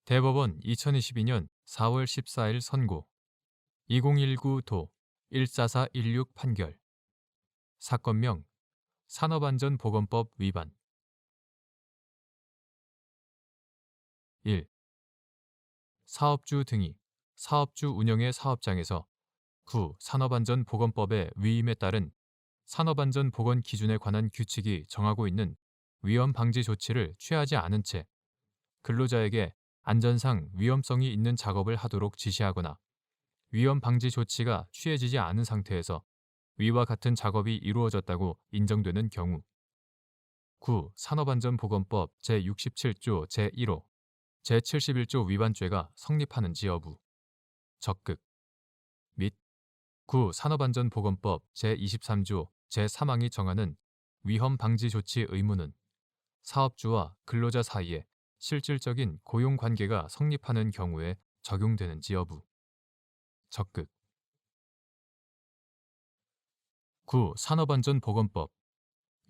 대법원 2022년 4월 14일 선고 2019도 14416 판결 사건명 산업안전보건법 위반 1. 사업주 등이 사업주 운영의 사업장에서 구 산업안전보건법의 위임에 따른 산업안전보건 기준에 관한 규칙이 정하고 있는 위험 방지 조치를 취하지 않은 채 근로자에게 안전상 위험성이 있는 작업을 하도록 지시하거나 위험 방지 조치가 취해지지 않은 상태에서 위와 같은 작업이 이루어졌다고 인정되는 경우 구 산업안전보건법 제67조 제1호 제71조 위반죄가 성립하는지 여부 적극 및 구 산업안전보건법 제23조 제3항이 정하는 위험 방지 조치 의무는 사업주와 근로자 사이에 실질적인 고용 관계가 성립하는 경우에 적용되는지 여부 적극 구 산업안전보건법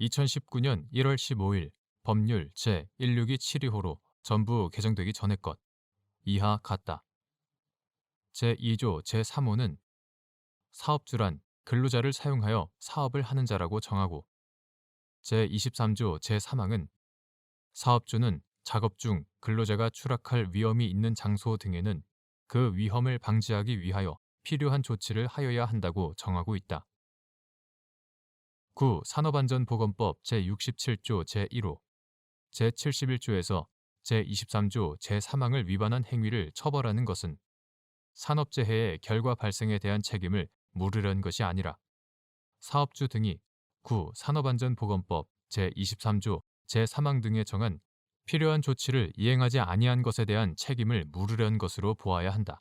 2019년 1월 15일 법률 제16272호로 전부 개정되기 전의 것 이하 같다. 제2조 제3호는 사업주란 근로자를 사용하여 사업을 하는 자라고 정하고 제23조 제3항은 사업주는 작업 중 근로자가 추락할 위험이 있는 장소 등에는 그 위험을 방지하기 위하여 필요한 조치를 하여야 한다고 정하고 있다. 구 산업안전보건법 제67조 제1호 제71조에서 제23조 제3항을 위반한 행위를 처벌하는 것은 산업재해의 결과 발생에 대한 책임을 물으려는 것이 아니라 사업주 등이 구 산업안전보건법 제23조 제3항 등에 정한 필요한 조치를 이행하지 아니한 것에 대한 책임을 물으려는 것으로 보아야 한다.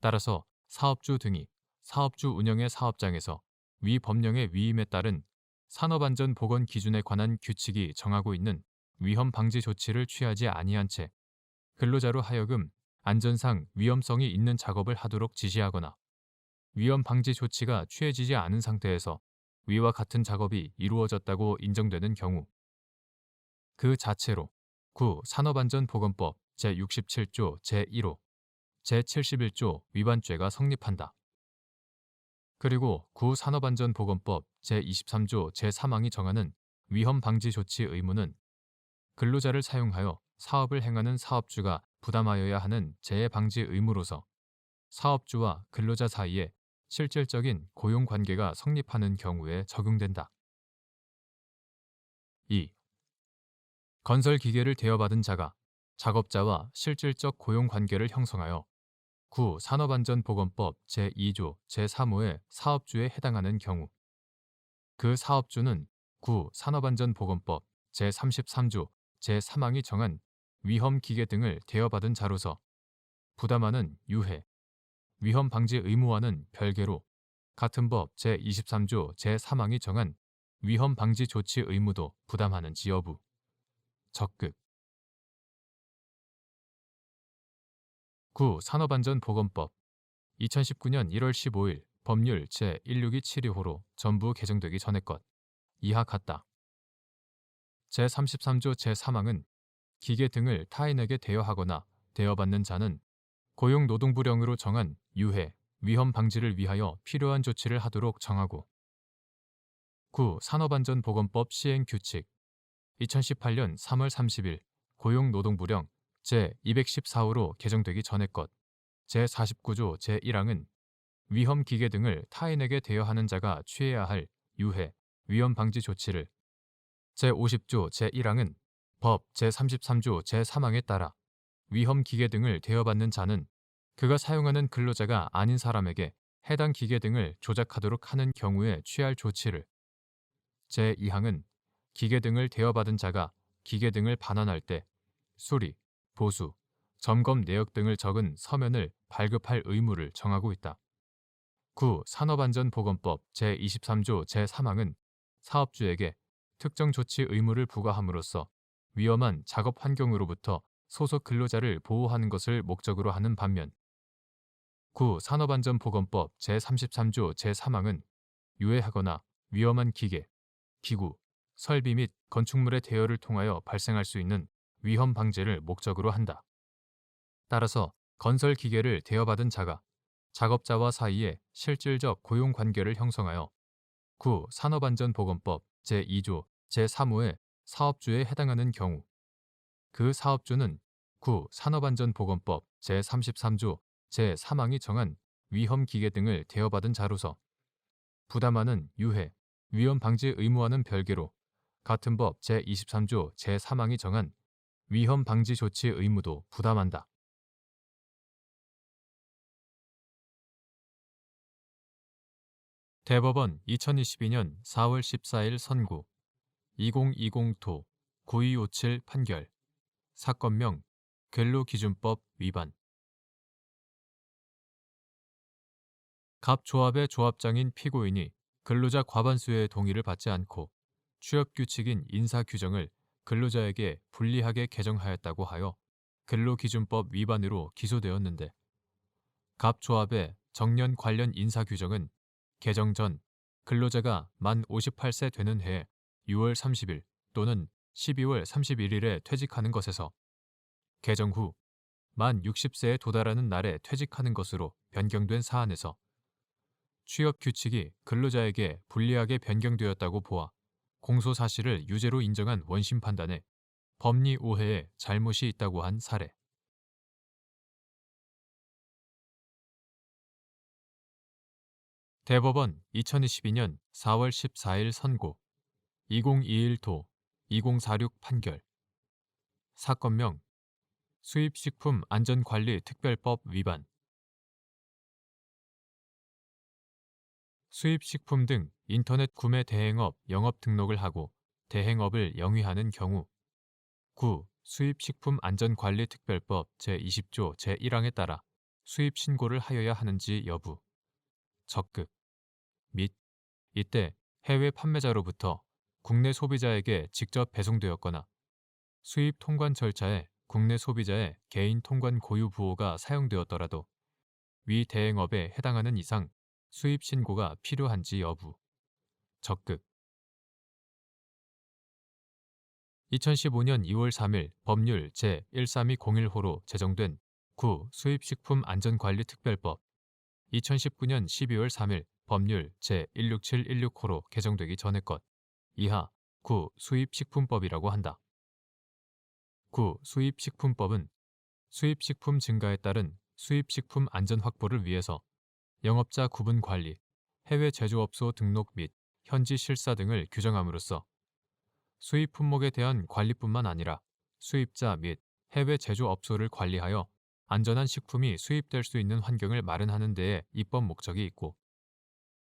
따라서 사업주 등이 사업주 운영의 사업장에서 위 법령의 위임에 따른 산업안전보건 기준에 관한 규칙이 정하고 있는 위험 방지 조치를 취하지 아니한 채 근로자로 하여금 안전상 위험성이 있는 작업을 하도록 지시하거나 위험 방지 조치가 취해지지 않은 상태에서 위와 같은 작업이 이루어졌다고 인정되는 경우 그 자체로 구 산업안전보건법 제67조 제1호 제71조 위반죄가 성립한다. 그리고 구 산업안전보건법 제23조 제3항이 정하는 위험 방지 조치 의무는 근로자를 사용하여 사업을 행하는 사업주가 부담하여야 하는 재해 방지 의무로서 사업주와 근로자 사이에 실질적인 고용 관계가 성립하는 경우에 적용된다. 2. 건설 기계를 대여받은 자가 작업자와 실질적 고용 관계를 형성하여 구 산업안전보건법 제2조 제3호의 사업주에 해당하는 경우 그 사업주는 구 산업안전보건법 제33조 제3항이 정한 위험 기계 등을 대여받은 자로서 부담하는 유해, 위험 방지 의무와는 별개로 같은 법 제23조 제3항이 정한 위험 방지 조치 의무도 부담하는지 여부 적극 구 산업안전보건법 2019년 1월 15일 법률 제16272호로 전부 개정되기 전의 것 이하 같다. 제33조 제3항은 기계 등을 타인에게 대여하거나 대여받는 자는 고용노동부령으로 정한 유해, 위험 방지를 위하여 필요한 조치를 하도록 정하고 구 산업안전보건법 시행규칙 2018년 3월 30일 고용노동부령 제214호로 개정되기 전의 것 제49조 제1항은 위험 기계 등을 타인에게 대여하는 자가 취해야 할 유해, 위험 방지 조치를 제50조 제1항은 법 제33조 제3항에 따라 위험 기계 등을 대여받는 자는 그가 사용하는 근로자가 아닌 사람에게 해당 기계 등을 조작하도록 하는 경우에 취할 조치를 제2항은 기계 등을 대여받은 자가 기계 등을 반환할 때 수리, 보수, 점검 내역 등을 적은 서면을 발급할 의무를 정하고 있다. 구 산업안전보건법 제23조 제3항은 사업주에게 특정 조치 의무를 부과함으로써 위험한 작업 환경으로부터 소속 근로자를 보호하는 것을 목적으로 하는 반면 구 산업안전보건법 제33조 제3항은 유해하거나 위험한 기계, 기구, 설비 및 건축물의 대여를 통하여 발생할 수 있는 위험 방제를 목적으로 한다. 따라서 건설 기계를 대여받은 자가 작업자와 사이에 실질적 고용 관계를 형성하여 산업안전보건법 제2조 제3호의 사업주에 해당하는 경우 그 사업주는 산업안전보건법 제33조 제3항이 정한 위험기계 등을 대여받은 자로서 부담하는 유해, 위험 방지 의무와는 별개로 같은 법 제23조 제3항이 정한 위험 방지 조치 의무도 부담한다. 대법원 2022년 4월 14일 선고 2020도 9257 판결 사건명 근로기준법 위반 갑 조합의 조합장인 피고인이 근로자 과반수의 동의를 받지 않고 취업규칙인 인사규정을 근로자에게 불리하게 개정하였다고 하여 근로기준법 위반으로 기소되었는데 갑 조합의 정년 관련 인사규정은 개정 전 근로자가 만 58세 되는 해 6월 30일 또는 12월 31일에 퇴직하는 것에서 개정 후 만 60세에 도달하는 날에 퇴직하는 것으로 변경된 사안에서 취업 규칙이 근로자에게 불리하게 변경되었다고 보아 공소 사실을 유죄로 인정한 원심 판단에 법리 오해에 잘못이 있다고 한 사례. 대법원 2022년 4월 14일 선고 2021도 2046 판결 사건명 수입식품 안전관리 특별법 위반 수입식품 등 인터넷 구매 대행업 영업 등록을 하고 대행업을 영위하는 경우 수입식품 안전관리 특별법 제20조 제1항에 따라 수입 신고를 하여야 하는지 여부 적극 및 이때 해외 판매자로부터 국내 소비자에게 직접 배송되었거나 수입 통관 절차에 국내 소비자의 개인 통관 고유 부호가 사용되었더라도 위 대행업에 해당하는 이상 수입 신고가 필요한지 여부 적극 2015년 2월 3일 법률 제13201호로 제정된 수입식품 안전관리특별법 2019년 12월 3일 법률 제16716호로 개정되기 전의 것 이하 수입식품법이라고 한다. 수입식품법은 수입식품 증가에 따른 수입식품 안전 확보를 위해서 영업자 구분 관리, 해외 제조업소 등록 및 현지 실사 등을 규정함으로써 수입 품목에 대한 관리뿐만 아니라 수입자 및 해외 제조업소를 관리하여 안전한 식품이 수입될 수 있는 환경을 마련하는 데에 입법 목적이 있고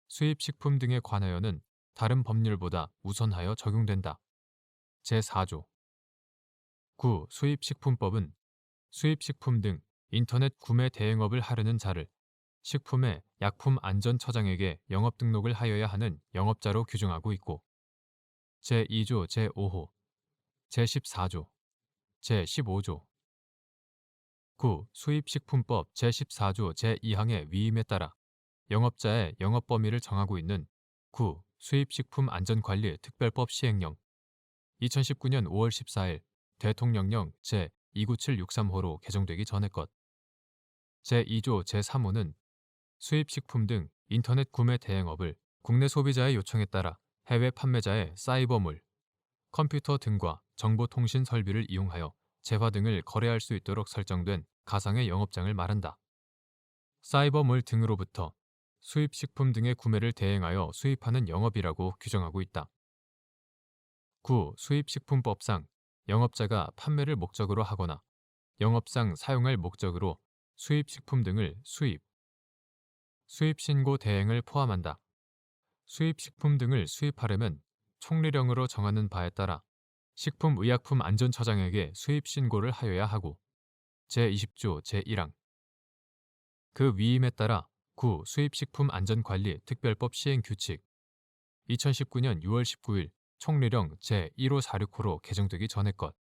수입식품 등에 관하여는 다른 법률보다 우선하여 적용된다. 제4조 수입식품법은 수입식품 등 인터넷 구매 대행업을 하려는 자를 식품의 약품안전처장에게 영업등록을 하여야 하는 영업자로 규정하고 있고 제2조 제5호, 제14조, 제15조 수입식품법 제14조 제2항의 위임에 따라 영업자의 영업 범위를 정하고 있는 수입식품 안전관리 특별법 시행령 2019년 5월 14일 대통령령 제29763호로 개정되기 전의 것 제2조 제3호는 수입식품 등 인터넷 구매 대행업을 국내 소비자의 요청에 따라 해외 판매자의 사이버물, 컴퓨터 등과 정보통신 설비를 이용하여 재화 등을 거래할 수 있도록 설정된 가상의 영업장을 말한다. 사이버물 등으로부터 수입식품 등의 구매를 대행하여 수입하는 영업이라고 규정하고 있다. 수입식품법상 영업자가 판매를 목적으로 하거나 영업상 사용할 목적으로 수입식품 등을 수입신고 대행을 포함한다. 수입식품 등을 수입하려면 총리령으로 정하는 바에 따라 식품의약품안전처장에게 수입신고를 하여야 하고 제20조 제1항 그 위임에 따라 수입식품안전관리 특별법 시행규칙 2019년 6월 19일 총리령 제1546호로 개정되기 전의 것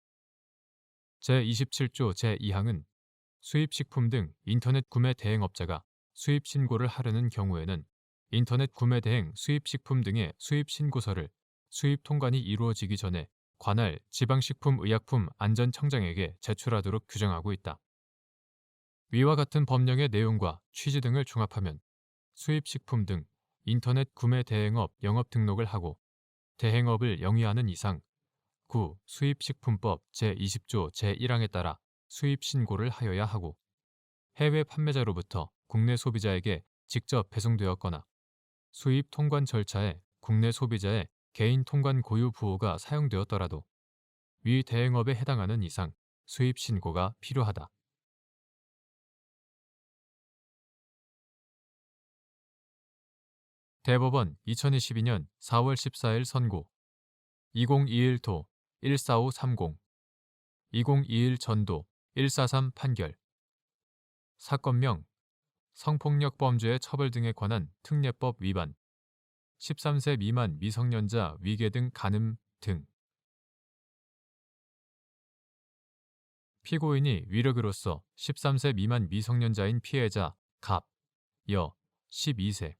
제27조 제2항은 수입식품 등 인터넷 구매 대행업자가 수입 신고를 하려는 경우에는 인터넷 구매 대행 수입식품 등의 수입 신고서를 수입 통관이 이루어지기 전에 관할 지방식품의약품안전청장에게 제출하도록 규정하고 있다. 위와 같은 법령의 내용과 취지 등을 종합하면 수입식품 등 인터넷 구매 대행업 영업 등록을 하고 대행업을 영위하는 이상 수입식품법 제20조 제1항에 따라 수입신고를 하여야 하고 해외 판매자로부터 국내 소비자에게 직접 배송되었거나 수입 통관 절차에 국내 소비자의 개인 통관 고유 부호가 사용되었더라도 위 대행업에 해당하는 이상 수입 신고가 필요하다. 대법원 2022년 4월 14일 선고 2021도 14530 2021 전도 143 판결 사건명 성폭력 범죄의 처벌 등에 관한 특례법 위반 13세 미만 미성년자 위계 등 간음 등 피고인이 위력으로서 13세 미만 미성년자인 피해자 갑, 여, 12세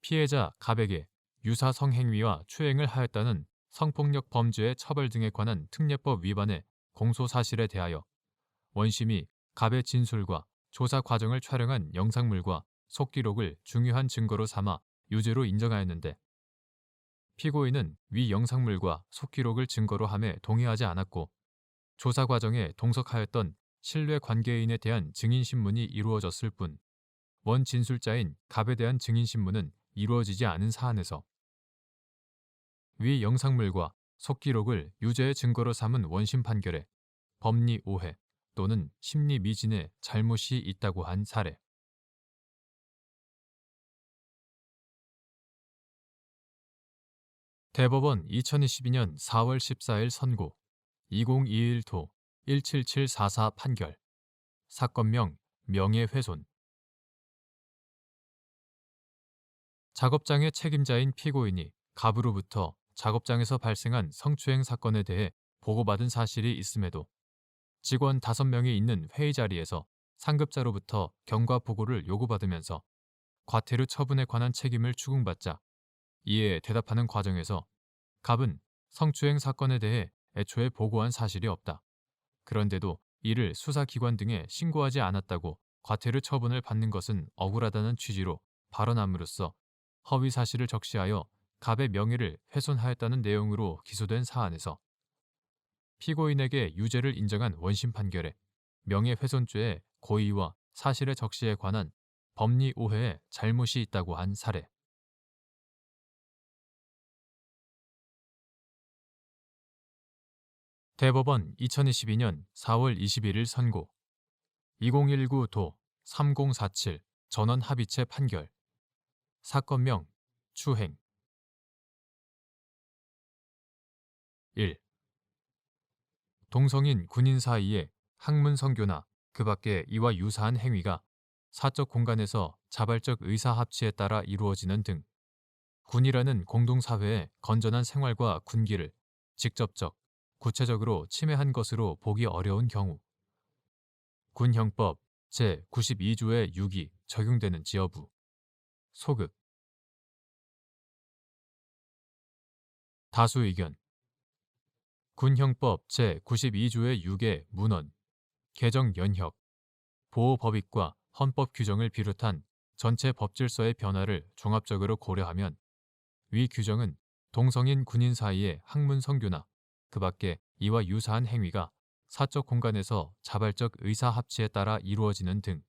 피해자 갑에게 유사 성행위와 추행을 하였다는 성폭력 범죄의 처벌 등에 관한 특례법 위반의 공소사실에 대하여 원심이 갑의 진술과 조사 과정을 촬영한 영상물과 속기록을 중요한 증거로 삼아 유죄로 인정하였는데 피고인은 위 영상물과 속기록을 증거로 함에 동의하지 않았고 조사 과정에 동석하였던 신뢰 관계인에 대한 증인신문이 이루어졌을 뿐 원 진술자인 갑에 대한 증인신문은 이루어지지 않은 사안에서 위 영상물과 속기록을 유죄의 증거로 삼은 원심 판결에 법리 오해 또는 심리 미진의 잘못이 있다고 한 사례. 대법원 2022년 4월 14일 선고 2021도 17744 판결 사건명 명예훼손 작업장의 책임자인 피고인이 갑으로부터 작업장에서 발생한 성추행 사건에 대해 보고받은 사실이 있음에도 직원 5명이 있는 회의 자리에서 상급자로부터 경과 보고를 요구받으면서 과태료 처분에 관한 책임을 추궁받자 이에 대답하는 과정에서 갑은 성추행 사건에 대해 애초에 보고한 사실이 없다. 그런데도 이를 수사기관 등에 신고하지 않았다고 과태료 처분을 받는 것은 억울하다는 취지로 발언함으로써 허위 사실을 적시하여 갑의 명예를 훼손하였다는 내용으로 기소된 사안에서 피고인에게 유죄를 인정한 원심 판결에 명예훼손죄의 고의와 사실의 적시에 관한 법리 오해에 잘못이 있다고 한 사례. 대법원 2022년 4월 21일 선고 2019도 3047 전원 합의체 판결 사건명 추행 1. 동성인 군인 사이에 학문 성교나 그 밖에 이와 유사한 행위가 사적 공간에서 자발적 의사 합치에 따라 이루어지는 등 군이라는 공동사회의 건전한 생활과 군기를 직접적, 구체적으로 침해한 것으로 보기 어려운 경우 군형법 제92조의 6이 적용되는 지여부 소급 다수 의견 군형법 제92조의 6의 문헌, 개정 연혁, 보호법익과 헌법 규정을 비롯한 전체 법질서의 변화를 종합적으로 고려하면 위 규정은 동성인 군인 사이의 학문 성교나 그 밖에 이와 유사한 행위가 사적 공간에서 자발적 의사 합치에 따라 이루어지는 등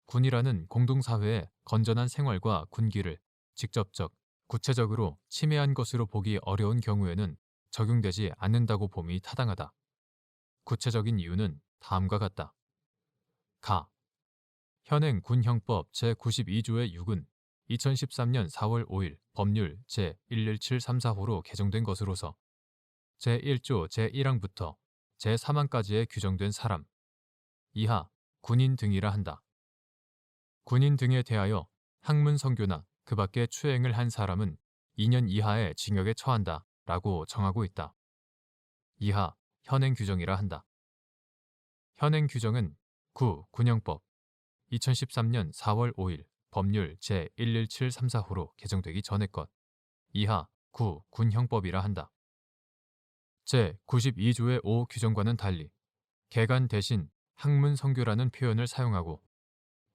군이라는 공동사회의 건전한 생활과 군기를 직접적, 구체적으로 침해한 것으로 보기 어려운 경우에는 적용되지 않는다고 봄이 타당하다. 구체적인 이유는 다음과 같다. 가. 현행 군형법 제92조의 6은 2013년 4월 5일 법률 제11734호로 개정된 것으로서 제1조 제1항부터 제3항까지에 규정된 사람 이하 군인 등이라 한다. 군인 등에 대하여 학문 성교나 그 밖의 추행을 한 사람은 2년 이하의 징역에 처한다 라고 정하고 있다. 이하 현행 규정이라 한다. 현행 규정은 군형법 2013년 4월 5일 법률 제11734호로 개정되기 전의 것 이하 군형법이라 한다. 제92조의 5 규정과는 달리 개간 대신 학문 성교라는 표현을 사용하고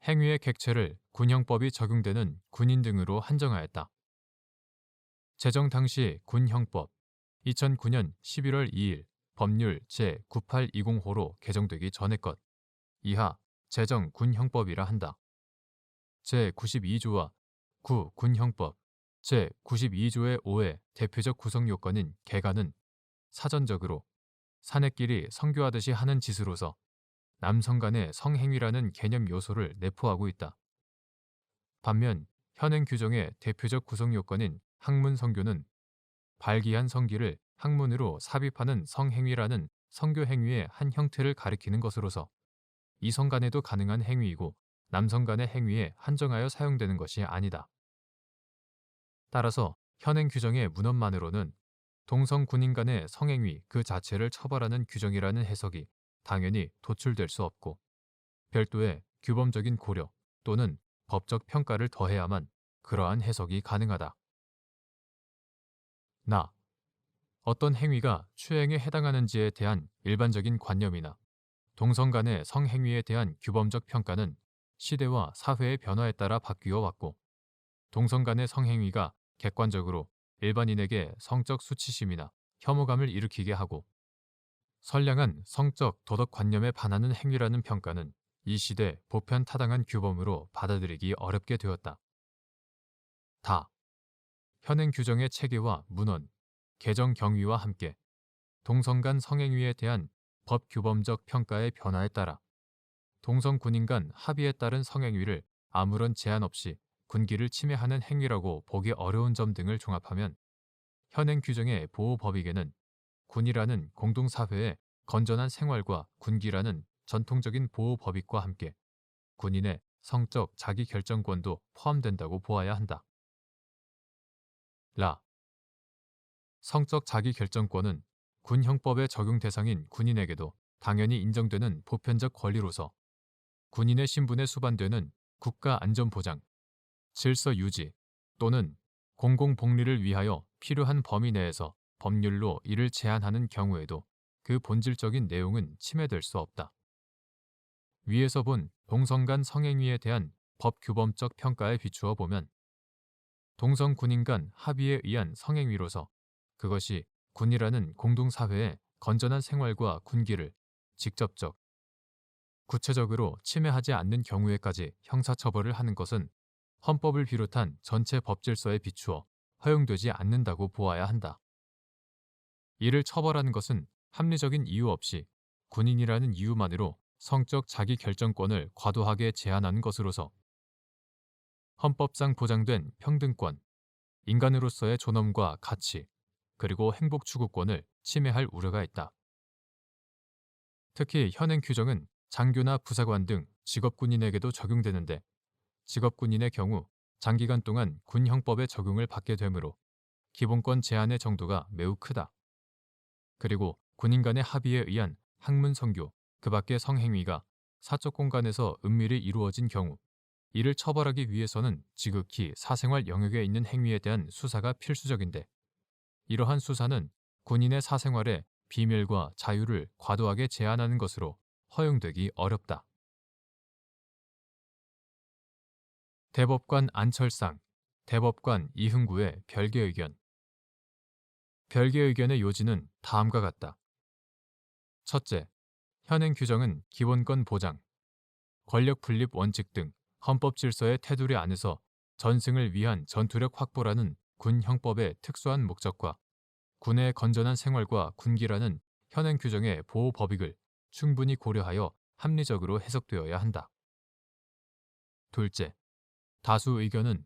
행위의 객체를 군형법이 적용되는 군인 등으로 한정하였다. 제정 당시 군형법 2009년 11월 2일 법률 제9820호로 개정되기 전의 것 이하 제정 군형법이라 한다. 제92조와 9 군형법 제92조의 5의 대표적 구성 요건인 개가는 사전적으로 사내끼리 성교하듯이 하는 짓으로서 남성 간의 성행위라는 개념 요소를 내포하고 있다. 반면 현행 규정의 대표적 구성 요건인 학문 성교는 발기한 성기를 학문으로 삽입하는 성행위라는 성교 행위의 한 형태를 가리키는 것으로서 이성 간에도 가능한 행위이고 남성 간의 행위에 한정하여 사용되는 것이 아니다. 따라서 현행 규정의 문헌만으로는 동성 군인 간의 성행위 그 자체를 처벌하는 규정이라는 해석이 당연히 도출될 수 없고 별도의 규범적인 고려 또는 법적 평가를 더해야만 그러한 해석이 가능하다. 나. 어떤 행위가 추행에 해당하는지에 대한 일반적인 관념이나 동성 간의 성행위에 대한 규범적 평가는 시대와 사회의 변화에 따라 바뀌어 왔고 동성 간의 성행위가 객관적으로 일반인에게 성적 수치심이나 혐오감을 일으키게 하고 선량한 성적 도덕관념에 반하는 행위라는 평가는 이 시대 보편 타당한 규범으로 받아들이기 어렵게 되었다. 다. 현행 규정의 체계와 문헌, 개정 경위와 함께 동성 간 성행위에 대한 법 규범적 평가의 변화에 따라 동성 군인 간 합의에 따른 성행위를 아무런 제한 없이 군기를 침해하는 행위라고 보기 어려운 점 등을 종합하면 현행 규정의 보호 법익에는 군이라는 공동사회의 건전한 생활과 군기라는 전통적인 보호 법익과 함께 군인의 성적 자기결정권도 포함된다고 보아야 한다. 라. 성적 자기결정권은 군형법의 적용 대상인 군인에게도 당연히 인정되는 보편적 권리로서 군인의 신분에 수반되는 국가 안전 보장, 질서 유지 또는 공공복리를 위하여 필요한 범위 내에서 법률로 이를 제한하는 경우에도 그 본질적인 내용은 침해될 수 없다. 위에서 본 동성 간 성행위에 대한 법 규범적 평가에 비추어 보면 동성 군인 간 합의에 의한 성행위로서 그것이 군이라는 공동사회의 건전한 생활과 군기를 직접적, 구체적으로 침해하지 않는 경우에까지 형사처벌을 하는 것은 헌법을 비롯한 전체 법질서에 비추어 허용되지 않는다고 보아야 한다. 이를 처벌하는 것은 합리적인 이유 없이 군인이라는 이유만으로 성적 자기결정권을 과도하게 제한하는 것으로서 헌법상 보장된 평등권, 인간으로서의 존엄과 가치, 그리고 행복 추구권을 침해할 우려가 있다. 특히 현행 규정은 장교나 부사관 등 직업군인에게도 적용되는데 직업군인의 경우 장기간 동안 군형법의 적용을 받게 되므로 기본권 제한의 정도가 매우 크다. 그리고 군인 간의 합의에 의한 학문 성교, 그 밖의 성행위가 사적 공간에서 은밀히 이루어진 경우 이를 처벌하기 위해서는 지극히 사생활 영역에 있는 행위에 대한 수사가 필수적인데 이러한 수사는 군인의 사생활의 비밀과 자유를 과도하게 제한하는 것으로 허용되기 어렵다. 대법관 안철상, 대법관 이흥구의 별개 의견. 별개 의견의 요지는 다음과 같다. 첫째, 현행 규정은 기본권 보장, 권력 분립 원칙 등 헌법 질서의 테두리 안에서 전승을 위한 전투력 확보라는 군 형법의 특수한 목적과 군의 건전한 생활과 군기라는 현행 규정의 보호 법익을 충분히 고려하여 합리적으로 해석되어야 한다. 둘째, 다수 의견은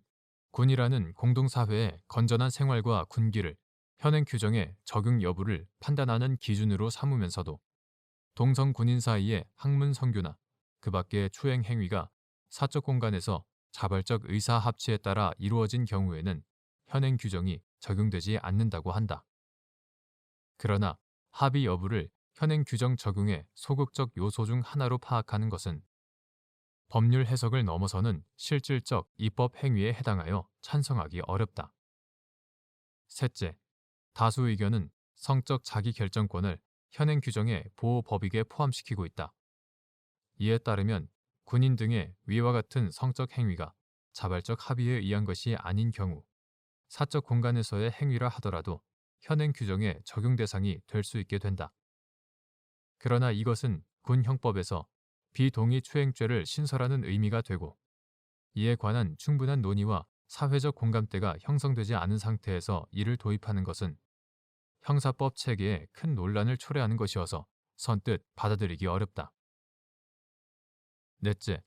군이라는 공동사회의 건전한 생활과 군기를 현행 규정의 적용 여부를 판단하는 기준으로 삼으면서도 동성 군인 사이의 학문 성교나 그 밖의 추행 행위가 사적 공간에서 자발적 의사 합치에 따라 이루어진 경우에는 현행 규정이 적용되지 않는다고 한다. 그러나 합의 여부를 현행 규정 적용의 소극적 요소 중 하나로 파악하는 것은 법률 해석을 넘어서는 실질적 입법 행위에 해당하여 찬성하기 어렵다. 셋째, 다수 의견은 성적 자기결정권을 현행 규정의 보호 법익에 포함시키고 있다. 이에 따르면 군인 등의 위와 같은 성적 행위가 자발적 합의에 의한 것이 아닌 경우 사적 공간에서의 행위라 하더라도 현행 규정의 적용 대상이 될 수 있게 된다. 그러나 이것은 군 형법에서 비동의 추행죄를 신설하는 의미가 되고 이에 관한 충분한 논의와 사회적 공감대가 형성되지 않은 상태에서 이를 도입하는 것은 형사법 체계에 큰 논란을 초래하는 것이어서 선뜻 받아들이기 어렵다. 넷째,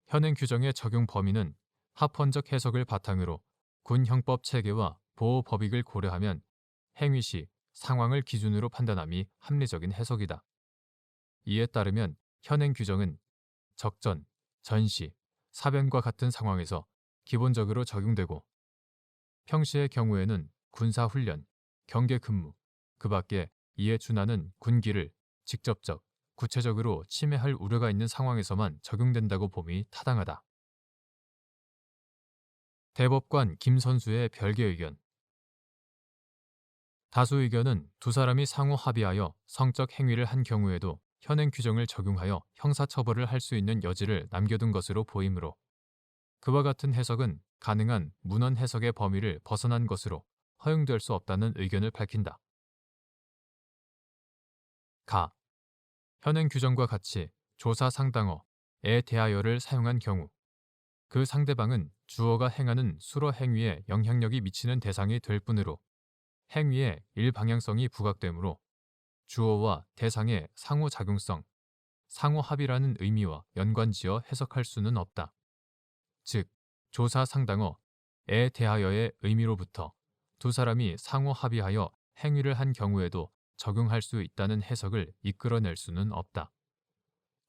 현행 규정의 적용 범위는 합헌적 해석을 바탕으로 군 형법 체계와 보호 법익을 고려하면 행위 시 상황을 기준으로 판단함이 합리적인 해석이다. 이에 따르면 현행 규정은 적전, 전시, 사변과 같은 상황에서 기본적으로 적용되고 평시의 경우에는 군사훈련, 경계근무, 그 밖에 이에 준하는 군기를 직접적, 구체적으로 침해할 우려가 있는 상황에서만 적용된다고 봄이 타당하다. 대법관 김선수의 별개 의견. 다수 의견은 두 사람이 상호 합의하여 성적 행위를 한 경우에도 현행 규정을 적용하여 형사처벌을 할 수 있는 여지를 남겨둔 것으로 보이므로 그와 같은 해석은 가능한 문헌 해석의 범위를 벗어난 것으로 허용될 수 없다는 의견을 밝힌다. 가. 현행 규정과 같이 조사 상당어에 대하여를 사용한 경우 그 상대방은 주어가 행하는 수로 행위에 영향력이 미치는 대상이 될 뿐으로 행위의 일방향성이 부각되므로 주어와 대상의 상호작용성, 상호합의라는 의미와 연관지어 해석할 수는 없다. 즉, 조사 상당어에 대하여의 의미로부터 두 사람이 상호합의하여 행위를 한 경우에도 적용할 수 있다는 해석을 이끌어낼 수는 없다.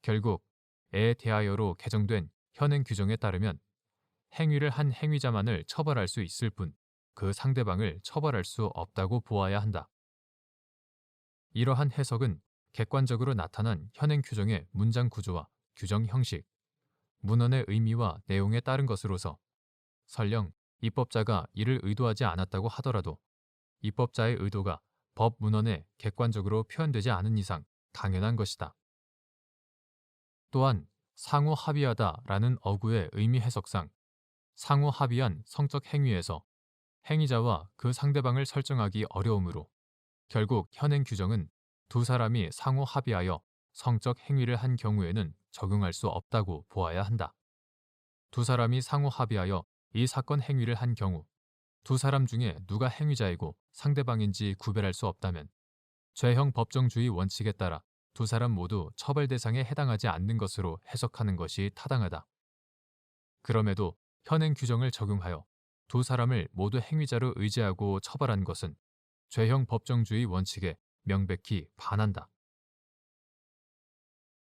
결국 에 대하여로 개정된 현행 규정에 따르면 행위를 한 행위자만을 처벌할 수 있을 뿐 그 상대방을 처벌할 수 없다고 보아야 한다. 이러한 해석은 객관적으로 나타난 현행 규정의 문장 구조와 규정 형식, 문헌의 의미와 내용에 따른 것으로서 설령 입법자가 이를 의도하지 않았다고 하더라도 입법자의 의도가 법 문헌에 객관적으로 표현되지 않은 이상 당연한 것이다. 또한 상호 합의하다라는 어구의 의미 해석상 상호 합의한 성적 행위에서 행위자와 그 상대방을 설정하기 어려우므로 결국 현행 규정은 두 사람이 상호 합의하여 성적 행위를 한 경우에는 적용할 수 없다고 보아야 한다. 두 사람이 상호 합의하여 이 사건 행위를 한 경우 두 사람 중에 누가 행위자이고 상대방인지 구별할 수 없다면 죄형 법정주의 원칙에 따라 두 사람 모두 처벌 대상에 해당하지 않는 것으로 해석하는 것이 타당하다. 그럼에도 현행 규정을 적용하여 두 사람을 모두 행위자로 의지하고 처벌한 것은 죄형 법정주의 원칙에 명백히 반한다.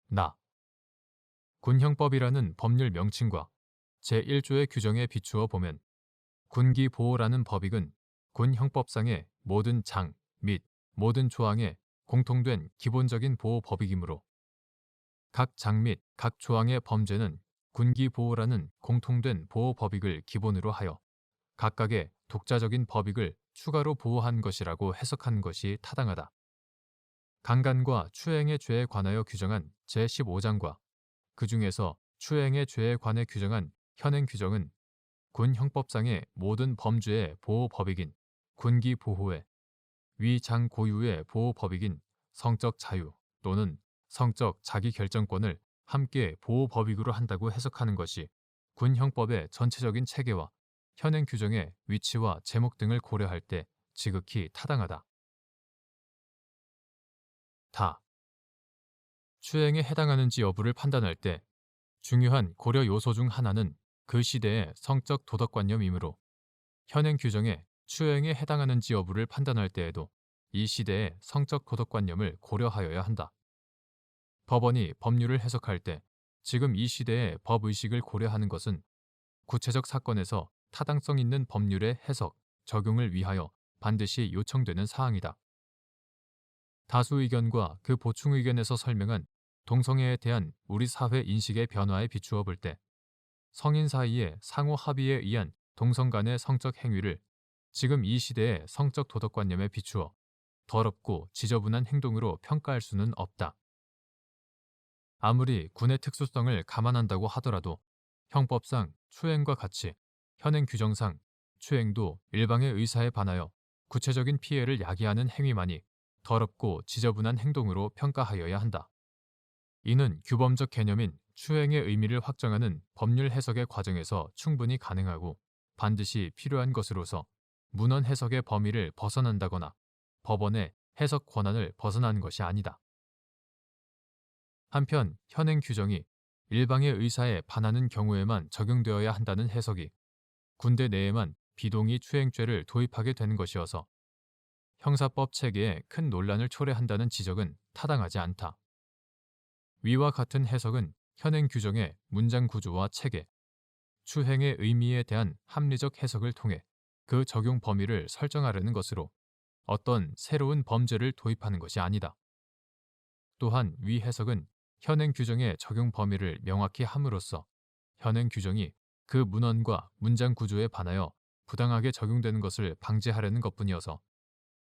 나. 군형법이라는 법률 명칭과 제1조의 규정에 비추어 보면 군기보호라는 법익은 군형법상의 모든 장 및 모든 조항에 공통된 기본적인 보호 법익이므로 각 장 및 각 조항의 범죄는 군기보호라는 공통된 보호 법익을 기본으로 하여 각각의 독자적인 법익을 추가로 보호한 것이라고 해석하는 것이 타당하다. 강간과 추행의 죄에 관하여 규정한 제15장과 그 중에서 추행의 죄에 관해 규정한 현행 규정은 군 형법상의 모든 범죄의 보호 법익인 군기 보호의 위장 고유의 보호 법익인 성적 자유 또는 성적 자기 결정권을 함께 보호 법익으로 한다고 해석하는 것이 군 형법의 전체적인 체계와 현행 규정의 위치와 제목 등을 고려할 때 지극히 타당하다. 다. 추행에 해당하는지 여부를 판단할 때 중요한 고려 요소 중 하나는 그 시대의 성적 도덕관념이므로 현행 규정에 추행에 해당하는지 여부를 판단할 때에도 이 시대의 성적 도덕관념을 고려하여야 한다. 법원이 법률을 해석할 때 지금 이 시대의 법의식을 고려하는 것은 구체적 사건에서 타당성 있는 법률의 해석, 적용을 위하여 반드시 요청되는 사항이다. 다수 의견과 그 보충 의견에서 설명한 동성애에 대한 우리 사회 인식의 변화에 비추어 볼 때 성인 사이의 상호 합의에 의한 동성 간의 성적 행위를 지금 이 시대의 성적 도덕관념에 비추어 더럽고 지저분한 행동으로 평가할 수는 없다. 아무리 군의 특수성을 감안한다고 하더라도 형법상 추행과 같이 현행 규정상 추행도 일방의 의사에 반하여 구체적인 피해를 야기하는 행위만이 더럽고 지저분한 행동으로 평가하여야 한다. 이는 규범적 개념인 추행의 의미를 확정하는 법률 해석의 과정에서 충분히 가능하고 반드시 필요한 것으로서 문헌 해석의 범위를 벗어난다거나 법원의 해석 권한을 벗어나는 것이 아니다. 한편 현행 규정이 일방의 의사에 반하는 경우에만 적용되어야 한다는 해석이 군대 내에만 비동의 추행죄를 도입하게 되는 것이어서 형사법 체계에 큰 논란을 초래한다는 지적은 타당하지 않다. 위와 같은 해석은 현행 규정의 문장 구조와 체계, 추행의 의미에 대한 합리적 해석을 통해 그 적용 범위를 설정하려는 것으로 어떤 새로운 범죄를 도입하는 것이 아니다. 또한 위 해석은 현행 규정의 적용 범위를 명확히 함으로써 현행 규정이 그 문헌과 문장 구조에 반하여 부당하게 적용되는 것을 방지하려는 것뿐이어서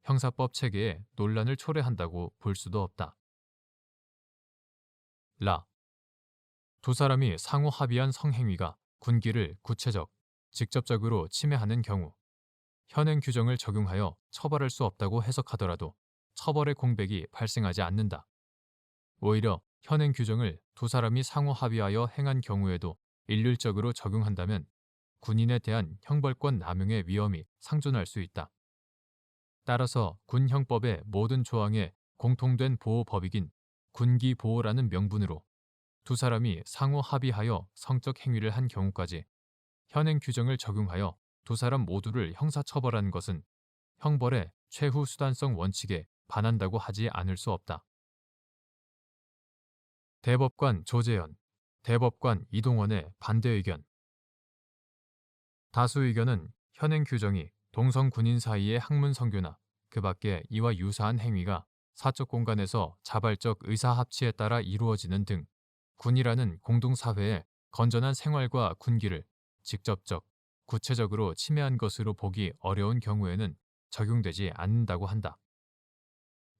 형사법 체계에 논란을 초래한다고 볼 수도 없다. 라. 두 사람이 상호 합의한 성행위가 군기를 구체적, 직접적으로 침해하는 경우 현행 규정을 적용하여 처벌할 수 없다고 해석하더라도 처벌의 공백이 발생하지 않는다. 오히려 현행 규정을 두 사람이 상호 합의하여 행한 경우에도 일률적으로 적용한다면 군인에 대한 형벌권 남용의 위험이 상존할 수 있다. 따라서 군형법의 모든 조항에 공통된 보호법이긴 군기보호라는 명분으로 두 사람이 상호 합의하여 성적 행위를 한 경우까지 현행 규정을 적용하여 두 사람 모두를 형사처벌하는 것은 형벌의 최후 수단성 원칙에 반한다고 하지 않을 수 없다. 대법관 조재현, 대법관 이동원의 반대 의견. 다수 의견은 현행 규정이 동성 군인 사이의 학문 성교나 그 밖에 이와 유사한 행위가 사적 공간에서 자발적 의사 합치에 따라 이루어지는 등 군이라는 공동사회의 건전한 생활과 군기를 직접적, 구체적으로 침해한 것으로 보기 어려운 경우에는 적용되지 않는다고 한다.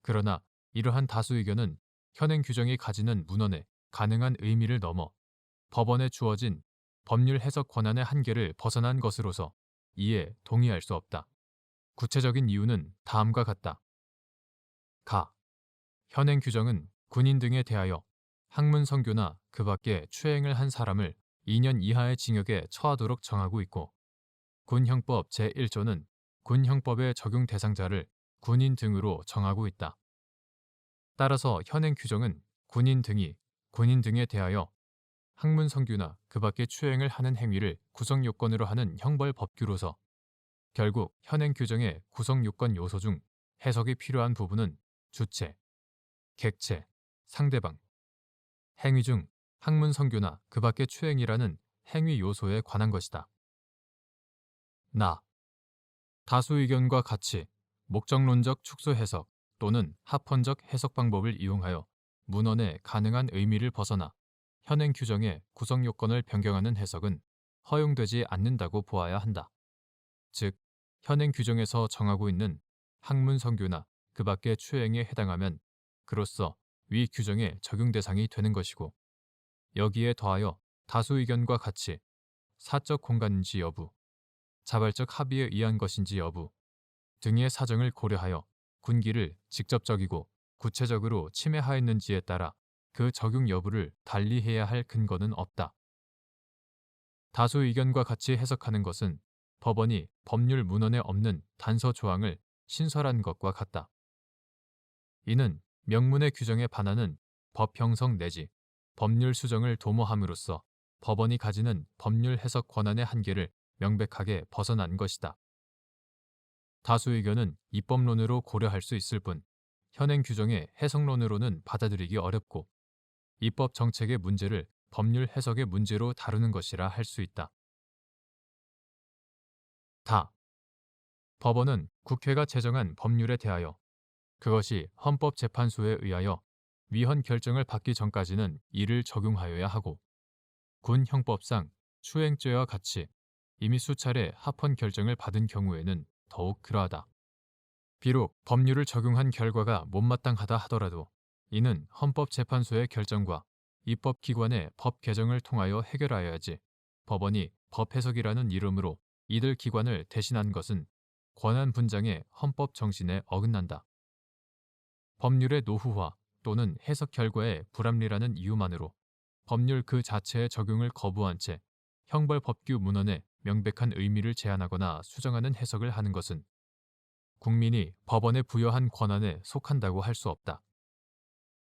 그러나 이러한 다수 의견은 현행 규정이 가지는 문헌의 가능한 의미를 넘어 법원에 주어진 법률 해석 권한의 한계를 벗어난 것으로서 이에 동의할 수 없다. 구체적인 이유는 다음과 같다. 가. 현행 규정은 군인 등에 대하여 학문 성교나 그 밖에 추행을 한 사람을 2년 이하의 징역에 처하도록 정하고 있고 군형법 제1조는 군형법의 적용 대상자를 군인 등으로 정하고 있다. 따라서 현행 규정은 군인 등에 대하여 학문 성교나 그 밖의 추행을 하는 행위를 구성 요건으로 하는 형벌 법규로서 결국 현행 규정의 구성 요건 요소 중 해석이 필요한 부분은 주체, 객체, 상대방, 행위 중 학문 성교나 그 밖의 추행이라는 행위 요소에 관한 것이다. 나. 다수 의견과 같이 목적론적 축소 해석 또는 합헌적 해석 방법을 이용하여 문헌의 가능한 의미를 벗어나 현행 규정의 구성 요건을 변경하는 해석은 허용되지 않는다고 보아야 한다. 즉, 현행 규정에서 정하고 있는 학문 성교나 그 밖의 추행에 해당하면 그로써 위 규정의 적용 대상이 되는 것이고 여기에 더하여 다수 의견과 같이 사적 공간인지 여부, 자발적 합의에 의한 것인지 여부 등의 사정을 고려하여 군기를 직접적이고 구체적으로 침해하였는지에 따라 그 적용 여부를 달리해야 할 근거는 없다. 다수 의견과 같이 해석하는 것은 법원이 법률 문헌에 없는 단서 조항을 신설한 것과 같다. 이는 명문의 규정에 반하는 법 형성 내지 법률 수정을 도모함으로써 법원이 가지는 법률 해석 권한의 한계를 명백하게 벗어난 것이다. 다수 의견은 입법론으로 고려할 수 있을 뿐 현행 규정의 해석론으로는 받아들이기 어렵고 입법 정책의 문제를 법률 해석의 문제로 다루는 것이라 할 수 있다. 다. 법원은 국회가 제정한 법률에 대하여 그것이 헌법재판소에 의하여 위헌 결정을 받기 전까지는 이를 적용하여야 하고 군 형법상 추행죄와 같이 이미 수차례 합헌 결정을 받은 경우에는 더욱 그러하다. 비록 법률을 적용한 결과가 못마땅하다 하더라도 이는 헌법재판소의 결정과 입법기관의 법 개정을 통하여 해결하여야지 법원이 법 해석이라는 이름으로 이들 기관을 대신한 것은 권한 분장의 헌법 정신에 어긋난다. 법률의 노후화 또는 해석 결과의 불합리라는 이유만으로 법률 그 자체의 적용을 거부한 채 형벌법규 문헌에 명백한 의미를 제한하거나 수정하는 해석을 하는 것은 국민이 법원에 부여한 권한에 속한다고 할 수 없다.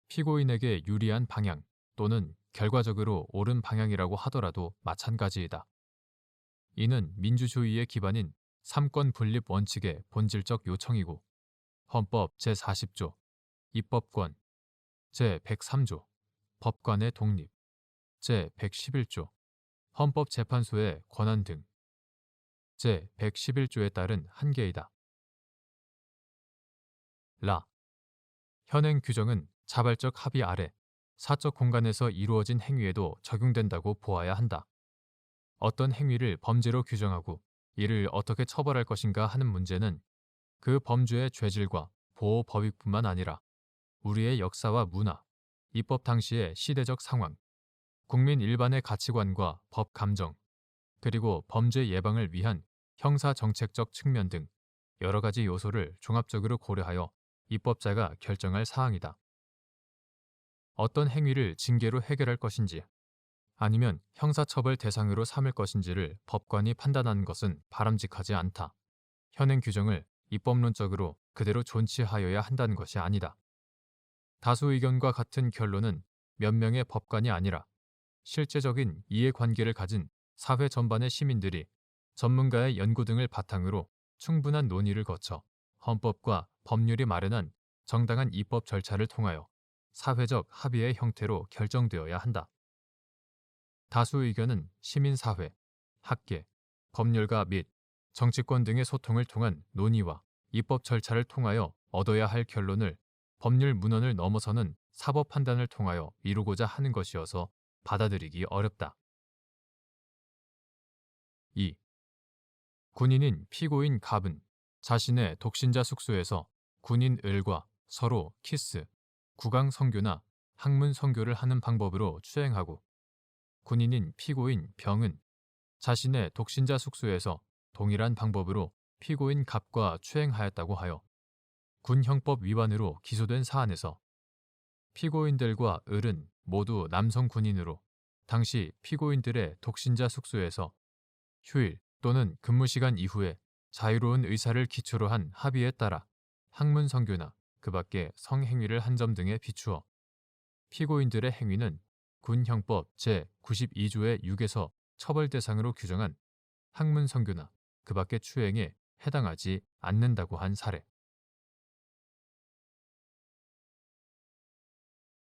피고인에게 유리한 방향 또는 결과적으로 옳은 방향이라고 하더라도 마찬가지이다. 이는 민주주의의 기반인 삼권 분립 원칙의 본질적 요청이고 헌법 제40조 입법권 제103조 법관의 독립 제111조 헌법재판소의 권한 등 제111조에 따른 한계이다. 라. 현행 규정은 자발적 합의 아래 사적 공간에서 이루어진 행위에도 적용된다고 보아야 한다. 어떤 행위를 범죄로 규정하고 이를 어떻게 처벌할 것인가 하는 문제는 그 범죄의 죄질과 보호 법익뿐만 아니라 우리의 역사와 문화, 입법 당시의 시대적 상황, 국민 일반의 가치관과 법 감정, 그리고 범죄 예방을 위한 형사 정책적 측면 등 여러 가지 요소를 종합적으로 고려하여 입법자가 결정할 사항이다. 어떤 행위를 징계로 해결할 것인지 아니면 형사처벌 대상으로 삼을 것인지를 법관이 판단하는 것은 바람직하지 않다. 현행 규정을 입법론적으로 그대로 존치하여야 한다는 것이 아니다. 다수 의견과 같은 결론은 몇 명의 법관이 아니라 실제적인 이해관계를 가진 사회 전반의 시민들이 전문가의 연구 등을 바탕으로 충분한 논의를 거쳐 헌법과 법률이 마련한 정당한 입법 절차를 통하여 사회적 합의의 형태로 결정되어야 한다. 다수 의견은 시민사회, 학계, 법률가 및 정치권 등의 소통을 통한 논의와 입법 절차를 통하여 얻어야 할 결론을 법률 문헌을 넘어서는 사법 판단을 통하여 이루고자 하는 것이어서 받아들이기 어렵다. 2. 군인인 피고인 갑은 자신의 독신자 숙소에서 군인 을과 서로 키스, 구강 성교나 항문 성교를 하는 방법으로 추행하고 군인인 피고인 병은 자신의 독신자 숙소에서 동일한 방법으로 피고인 갑과 추행하였다고 하여 군형법 위반으로 기소된 사안에서 피고인들과 을은 모두 남성 군인으로 당시 피고인들의 독신자 숙소에서 휴일 또는 근무시간 이후에 자유로운 의사를 기초로 한 합의에 따라 학문 성교나 그 밖의 성행위를 한 점 등에 비추어 피고인들의 행위는 군형법 제92조의 6에서 처벌 대상으로 규정한 학문 성교나 그 밖의 추행에 해당하지 않는다고 한 사례.